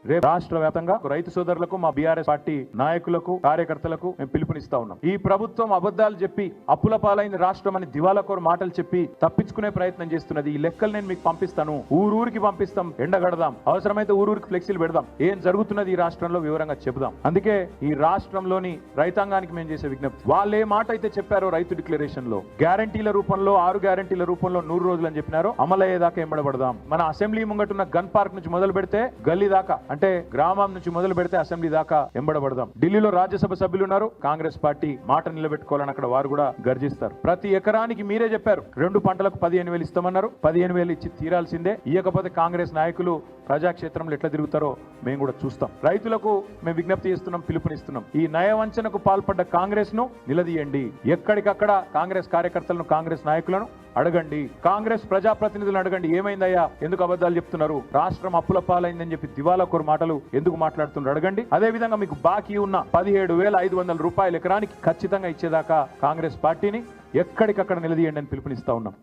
రేపు రాష్ట్ర వ్యాప్తంగా రైతు సోదరులకు మా బీఆర్ఎస్ పార్టీ నాయకులకు కార్యకర్తలకు మేము పిలుపునిస్తా ఉన్నాం. ఈ ప్రభుత్వం అబద్ధాలు చెప్పి అప్పుల పాలైన రాష్ట్రం అని దివాలాకోరు మాటలు చెప్పి తప్పించుకునే ప్రయత్నం చేస్తున్నది. ఈ లెక్కలు నేను మీకు పంపిస్తాను, ఊరూరికి పంపిస్తాం, ఎండగడదాం, అవసరమైతే ఊరూరికి ఫ్లెక్సీలు పెడదాం, ఏం జరుగుతున్నది ఈ రాష్ట్రంలో వివరంగా చెబుదాం. అందుకే ఈ రాష్ట్రంలోని రైతాంగానికి మేము చేసే విజ్ఞప్తి, వాళ్ళు ఏ మాట అయితే చెప్పారో రైతు డిక్లరేషన్ లో గ్యారంటీల రూపంలో 6 గ్యారంటీల రూపంలో 100 రోజులు అని చెప్పినారో అమలయ్యేదాకా ఎంబడబడదాం. మన అసెంబ్లీ ముంగటున్న గన్ పార్క్ నుంచి మొదలు పెడితే గల్లీ దాకా, అంటే గ్రామం నుంచి మొదలు పెడితే అసెంబ్లీ దాకా ఎంబడబడదాం. ఢిల్లీలో రాజ్యసభ సభ్యులు ఉన్నారు, కాంగ్రెస్ పార్టీ మాట నిలబెట్టుకోవాలని అక్కడ వారు కూడా గర్జిస్తారు. ప్రతి ఎకరానికి మీరే చెప్పారు 2 పంటలకు 15,000 ఇస్తామన్నారు. 15,000 ఇచ్చి తీరాల్సిందే. ఇవ్వకపోతే కాంగ్రెస్ నాయకులు ప్రజాక్షేత్రంలో ఎట్లా తిరుగుతారో మేము కూడా చూస్తాం. రైతులకు మేము విజ్ఞప్తి చేస్తున్నాం, పిలుపునిస్తున్నాం. ఈ నయవంచనకు పాల్పడ్డ కాంగ్రెస్ ను నిలదీయండి. ఎక్కడికక్కడ కాంగ్రెస్ కార్యకర్తలను, కాంగ్రెస్ నాయకులను అడగండి, కాంగ్రెస్ ప్రజాప్రతినిధులను అడగండి, ఏమైందయ్యా, ఎందుకు అబద్ధాలు చెప్తున్నారు, రాష్ట్రం అప్పుల పాలైందని చెప్పి దివాలాకోరు మాటలు ఎందుకు మాట్లాడుతున్నారు అడగండి. అదే విధంగా మీకు బాకీ ఉన్న 17,500 రూపాయలు ఎకరానికి ఖచ్చితంగా ఇచ్చేదాకా కాంగ్రెస్ పార్టీని ఎక్కడికక్కడ నిలదీయండి అని పిలుపునిస్తా ఉన్నాం.